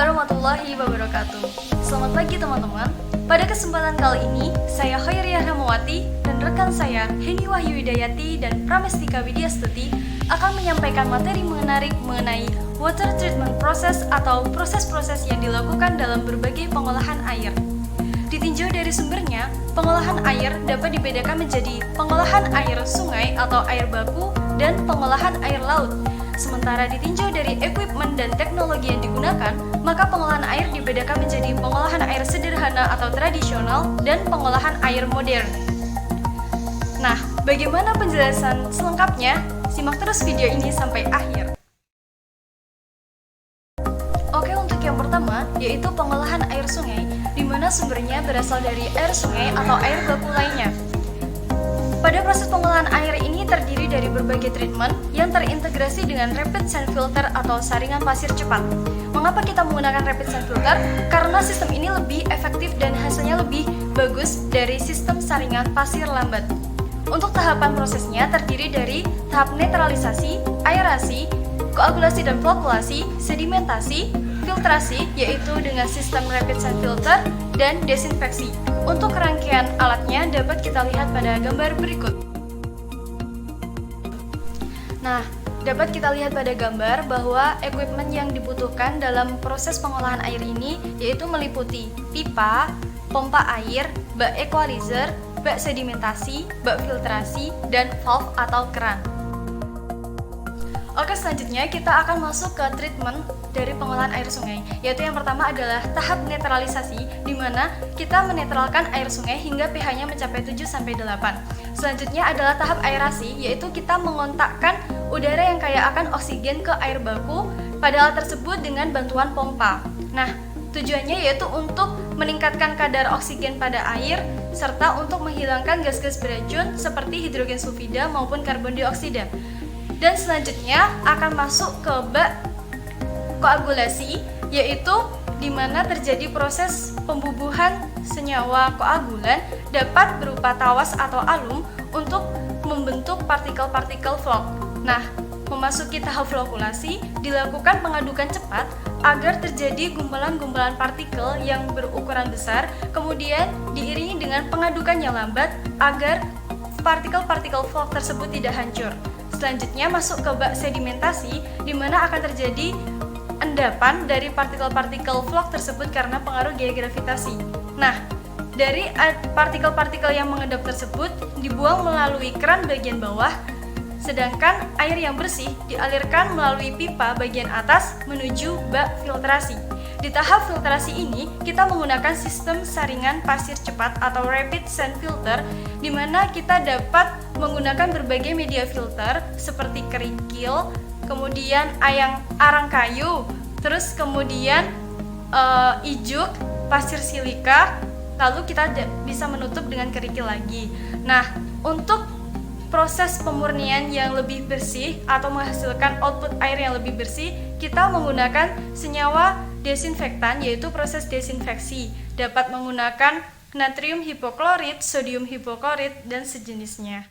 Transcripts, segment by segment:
warahmatullahi wabarakatuh. Selamat pagi teman-teman. Pada kesempatan kali ini, saya Khairiyah Rahmawati dan rekan saya Heni Wahyu Hidayati dan Pramestika Widyastuti akan menyampaikan materi menarik mengenai water treatment process atau proses-proses yang dilakukan dalam berbagai pengolahan air. Ditinjau dari sumbernya, pengolahan air dapat dibedakan menjadi pengolahan air sungai atau air baku dan pengolahan air laut. Sementara ditinjau dari equipment dan teknologi yang digunakan, maka pengolahan air dibedakan menjadi pengolahan air sederhana atau tradisional dan pengolahan air modern. Nah, bagaimana penjelasan selengkapnya? Simak terus video ini sampai akhir. Oke, untuk yang pertama, yaitu pengolahan air sungai, di mana sumbernya berasal dari air sungai atau air baku lainnya. Pada proses pengolahan air ini terdiri dari berbagai treatment yang terintegrasi dengan rapid sand filter atau saringan pasir cepat. Mengapa kita menggunakan rapid sand filter? Karena sistem ini lebih efektif dan hasilnya lebih bagus dari sistem saringan pasir lambat. Untuk tahapan prosesnya terdiri dari tahap netralisasi, aerasi, koagulasi dan flokulasi, sedimentasi, filtrasi yaitu dengan sistem rapid sand filter, dan desinfeksi. Untuk rangkaian alatnya dapat kita lihat pada gambar berikut. Nah, dapat kita lihat pada gambar bahwa equipment yang dibutuhkan dalam proses pengolahan air ini yaitu meliputi pipa, pompa air, bak equalizer, bak sedimentasi, bak filtrasi, dan valve atau keran. Oke, selanjutnya kita akan masuk ke treatment dari pengolahan air sungai, yaitu yang pertama adalah tahap netralisasi, di mana kita menetralkan air sungai hingga pH-nya mencapai 7-8. Selanjutnya adalah tahap aerasi, yaitu kita mengontakkan udara yang kaya akan oksigen ke air baku pada alat tersebut dengan bantuan pompa. Nah, tujuannya yaitu untuk meningkatkan kadar oksigen pada air, serta untuk menghilangkan gas-gas beracun seperti hidrogen sulfida maupun karbon dioksida. Dan selanjutnya akan masuk ke bak koagulasi, yaitu di mana terjadi proses pembubuhan senyawa koagulan dapat berupa tawas atau alum untuk membentuk partikel-partikel flok. Nah, memasuki tahap flokulasi dilakukan pengadukan cepat agar terjadi gumpalan-gumpalan partikel yang berukuran besar, kemudian diiringi dengan pengadukan yang lambat agar partikel-partikel flok tersebut tidak hancur. Selanjutnya masuk ke bak sedimentasi, di mana akan terjadi endapan dari partikel-partikel flok tersebut karena pengaruh gaya gravitasi. Nah, dari partikel-partikel yang mengendap tersebut dibuang melalui keran bagian bawah, sedangkan air yang bersih dialirkan melalui pipa bagian atas menuju bak filtrasi. Di tahap filtrasi ini, kita menggunakan sistem saringan pasir cepat atau rapid sand filter, di mana kita dapat menggunakan berbagai media filter seperti kerikil, kemudian arang kayu, terus kemudian ijuk, pasir silika, lalu kita bisa menutup dengan kerikil lagi. Nah, untuk proses pemurnian yang lebih bersih atau menghasilkan output air yang lebih bersih, kita menggunakan senyawa desinfektan, yaitu proses desinfeksi. Dapat menggunakan natrium hipoklorit, sodium hipoklorit, dan sejenisnya.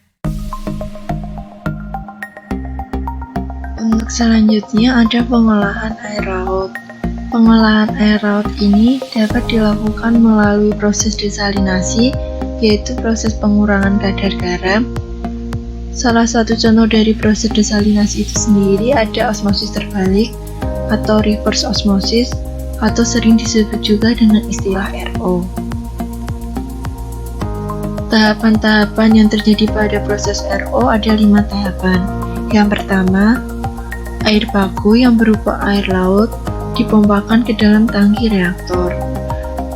Untuk selanjutnya ada pengolahan air laut. Pengolahan air laut ini dapat dilakukan melalui proses desalinasi, yaitu proses pengurangan kadar garam. Salah satu contoh dari proses desalinasi itu sendiri ada osmosis terbalik atau reverse osmosis, atau sering disebut juga dengan istilah RO. Tahapan-tahapan yang terjadi pada proses RO ada 5 tahapan. Yang pertama, air baku yang berupa air laut dipompakan ke dalam tangki reaktor.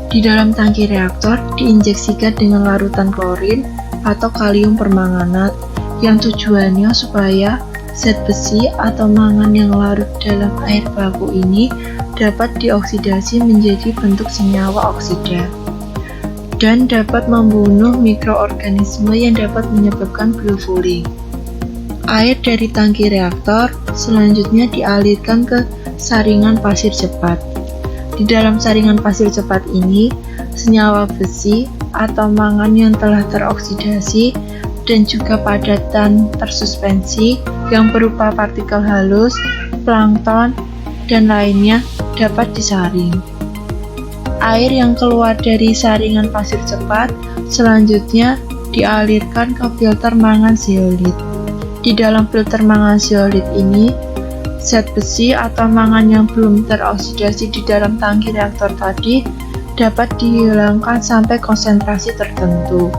Di dalam tangki reaktor diinjeksikan dengan larutan klorin atau kalium permanganat yang tujuannya supaya zat besi atau mangan yang larut dalam air baku ini dapat dioksidasi menjadi bentuk senyawa oksida dan dapat membunuh mikroorganisme yang dapat menyebabkan biofouling. Air dari tangki reaktor selanjutnya dialirkan ke saringan pasir cepat. Di dalam saringan pasir cepat ini, senyawa besi atau mangan yang telah teroksidasi dan juga padatan tersuspensi yang berupa partikel halus, plankton, dan lainnya dapat disaring. Air yang keluar dari saringan pasir cepat selanjutnya dialirkan ke filter mangan zeolit. Di dalam filter mangan zeolit ini, zat besi atau mangan yang belum teroksidasi di dalam tangki reaktor tadi dapat dihilangkan sampai konsentrasi tertentu.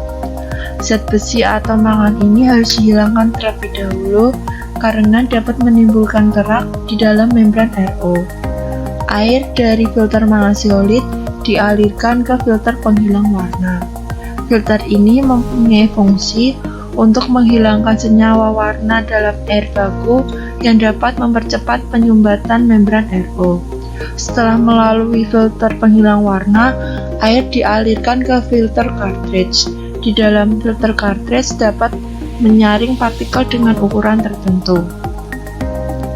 Zat besi atau mangan ini harus dihilangkan terlebih dahulu karena dapat menimbulkan kerak di dalam membran RO. Air dari filter mangan zeolit dialirkan ke filter penghilang warna. Filter ini mempunyai fungsi untuk menghilangkan senyawa warna dalam air baku yang dapat mempercepat penyumbatan membran RO. Setelah melalui filter penghilang warna, air dialirkan ke filter cartridge. Di dalam filter cartridge dapat menyaring partikel dengan ukuran tertentu.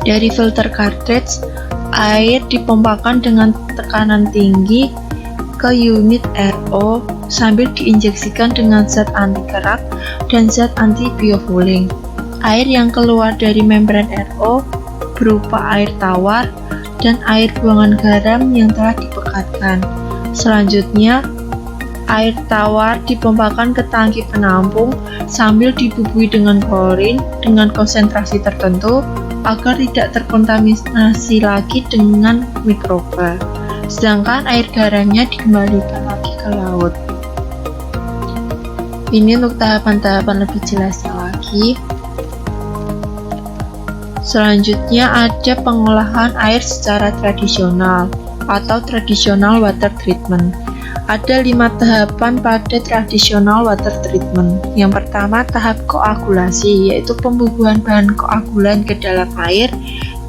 Dari filter cartridge, air dipompakan dengan tekanan tinggi ke unit RO sambil diinjeksikan dengan zat anti kerak dan zat anti biofouling. Air yang keluar dari membran RO berupa air tawar dan air buangan garam yang telah dipekatkan. Selanjutnya, air tawar dipompakan ke tangki penampung sambil dibubui dengan klorin dengan konsentrasi tertentu agar tidak terkontaminasi lagi dengan mikroba. Sedangkan air garamnya dikembalikan lagi ke laut. Ini untuk tahapan-tahapan lebih jelasnya lagi. Selanjutnya ada pengolahan air secara tradisional atau traditional water treatment. Ada 5 tahapan pada traditional water treatment. Yang pertama, tahap koagulasi, yaitu pembubuhan bahan koagulan ke dalam air.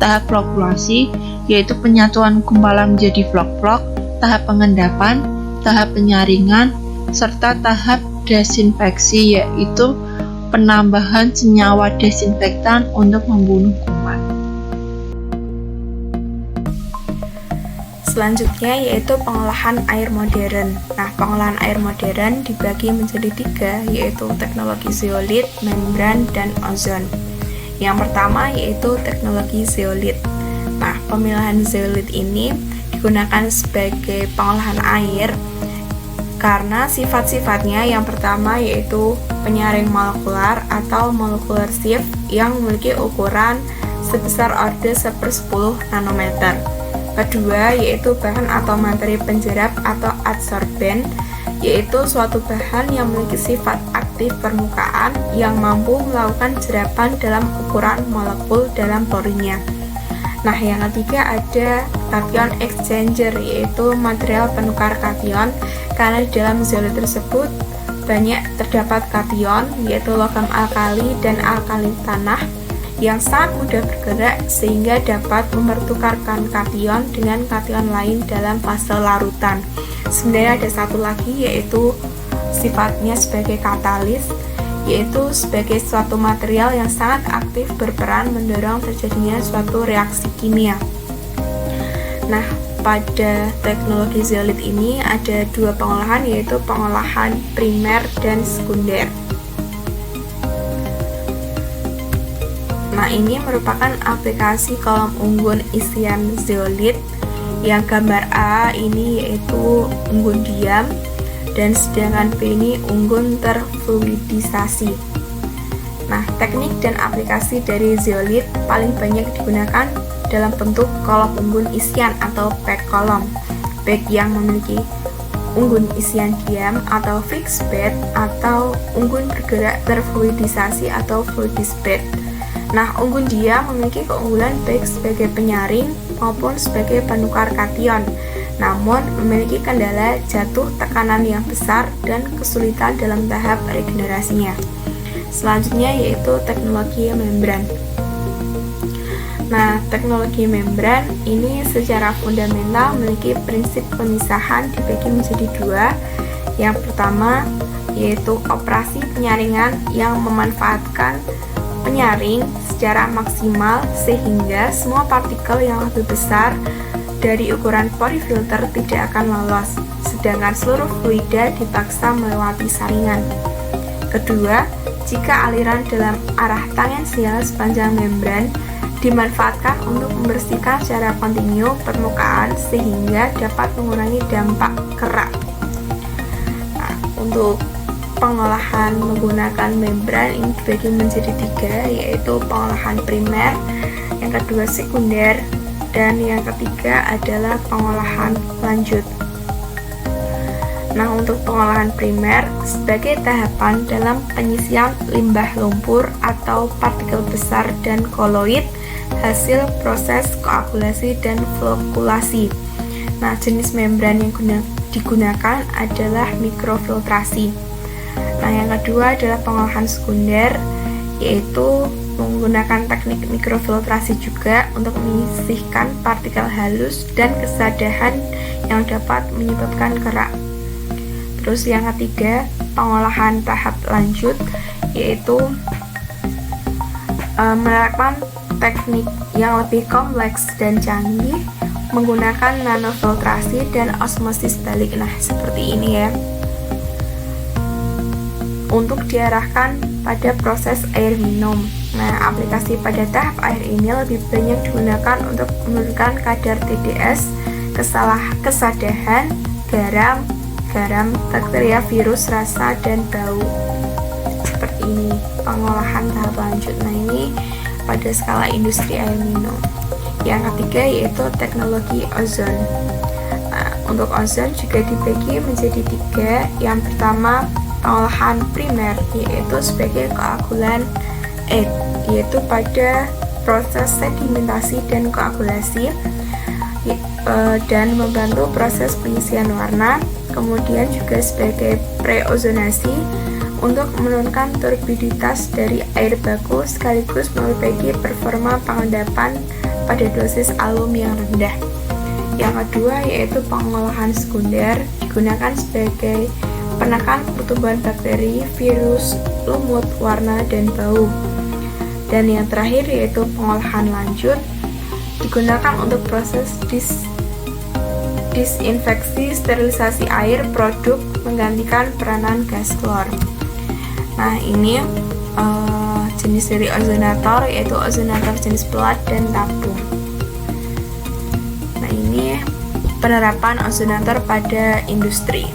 Tahap flokulasi, yaitu penyatuan gumpalan menjadi vlok-vlok. Tahap pengendapan, tahap penyaringan, serta tahap desinfeksi, yaitu penambahan senyawa desinfektan untuk membunuh kuman. Selanjutnya yaitu pengolahan air modern. Nah, pengolahan air modern dibagi menjadi 3, yaitu teknologi zeolit, membran, dan ozon. Yang pertama yaitu teknologi zeolit. Nah, pemilihan zeolit ini digunakan sebagai pengolahan air karena sifat-sifatnya yang pertama yaitu penyaring molekular atau molecular sieve yang memiliki ukuran sebesar order 1/10 nanometer. Kedua yaitu bahan atau materi penjerap atau adsorben, yaitu suatu bahan yang memiliki sifat aktif permukaan yang mampu melakukan jerapan dalam ukuran molekul dalam porinya. Nah, yang ketiga ada cation exchanger, yaitu material penukar kation, karena di dalam zeolit tersebut banyak terdapat kation, yaitu logam alkali dan alkali tanah yang sangat mudah bergerak sehingga dapat mempertukarkan kation dengan kation lain dalam fase larutan. Sebenarnya ada satu lagi yaitu sifatnya sebagai katalis, yaitu sebagai suatu material yang sangat aktif berperan mendorong terjadinya suatu reaksi kimia. Nah, pada teknologi zeolit ini ada 2 pengolahan, yaitu pengolahan primer dan sekunder. Nah, ini merupakan aplikasi kolom unggun isian zeolit. Yang gambar A ini yaitu unggun diam, dan sedangkan B ini unggun terfluidisasi. Nah, teknik dan aplikasi dari zeolit paling banyak digunakan dalam bentuk kolom unggun isian atau pack kolom, baik yang memiliki unggun isian diam atau fixed bed atau unggun bergerak terfluidisasi atau fluidis bed. Nah, unggun diam memiliki keunggulan baik sebagai penyaring maupun sebagai penukar kation, namun memiliki kendala jatuh tekanan yang besar dan kesulitan dalam tahap regenerasinya. Selanjutnya yaitu teknologi membran. Nah, teknologi membran ini secara fundamental memiliki prinsip pemisahan dibagi menjadi 2. Yang pertama yaitu operasi penyaringan yang memanfaatkan penyaring secara maksimal sehingga semua partikel yang lebih besar dari ukuran pori filter tidak akan lolos, sedangkan seluruh fluida dipaksa melewati saringan. Kedua, jika aliran dalam arah tangensial sepanjang membran dimanfaatkan untuk membersihkan secara kontinu permukaan sehingga dapat mengurangi dampak kerak. Nah, untuk pengolahan menggunakan membran ini dibagi menjadi 3, yaitu pengolahan primer, yang kedua sekunder, dan yang ketiga adalah pengolahan lanjut. Nah, untuk pengolahan primer sebagai tahapan dalam penyisian limbah lumpur atau partikel besar dan koloid hasil proses koagulasi dan flokulasi. Nah, jenis membran yang digunakan adalah mikrofiltrasi. Nah, yang kedua adalah pengolahan sekunder, yaitu menggunakan teknik mikrofiltrasi juga untuk menyisihkan partikel halus dan kesadahan yang dapat menyebabkan kerak. Terus yang ketiga, pengolahan tahap lanjut, yaitu menerapkan teknik yang lebih kompleks dan canggih menggunakan nanofiltrasi dan osmosis balik. Nah, seperti ini ya. Untuk diarahkan pada proses air minum. Nah, aplikasi pada tahap air ini lebih banyak digunakan untuk menurunkan kadar TDS, kesadahan, garam, bakteria, virus, rasa, dan bau. Seperti ini pengolahan tahap lanjut. Nah, ini pada skala industri air minum. Yang ketiga yaitu teknologi ozon. Nah, untuk ozon juga dibagi menjadi 3. Yang pertama pengolahan primer, yaitu sebagai koagulan yaitu pada proses sedimentasi dan koagulasi dan membantu proses pengisian warna. Kemudian juga sebagai preozonasi untuk menurunkan turbiditas dari air baku sekaligus memperbaiki performa pengendapan pada dosis alum yang rendah. Yang kedua yaitu pengolahan sekunder, digunakan sebagai penekan pertumbuhan bakteri, virus, lumut, warna, dan bau. Dan yang terakhir yaitu pengolahan lanjut, digunakan untuk proses disinfeksi, sterilisasi air produk menggantikan peranan gas klor. Nah, ini jenis dari ozonator, yaitu ozonator jenis pelat dan tabung. Nah, ini penerapan ozonator pada industri.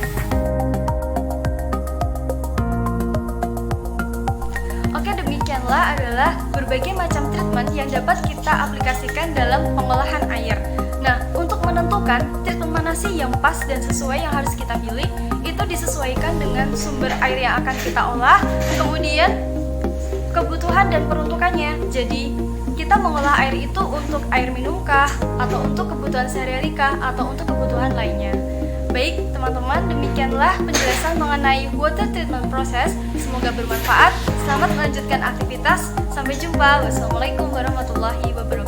Oke, demikianlah adalah berbagai macam treatment yang dapat kita aplikasikan dalam pengolahan air. Nah, untuk menentukan treatment mana sih yang pas dan sesuai yang harus kita pilih, itu disesuaikan dengan sumber air yang akan kita olah, kemudian kebutuhan dan peruntukannya. Jadi, kita mengolah air itu untuk air minum kah, atau untuk kebutuhan sehari-hari kah, atau untuk kebutuhan lainnya. Baik, teman-teman, demikianlah penjelasan mengenai water treatment process. Semoga bermanfaat. Selamat melanjutkan aktivitas. Sampai jumpa. Wassalamualaikum warahmatullahi wabarakatuh.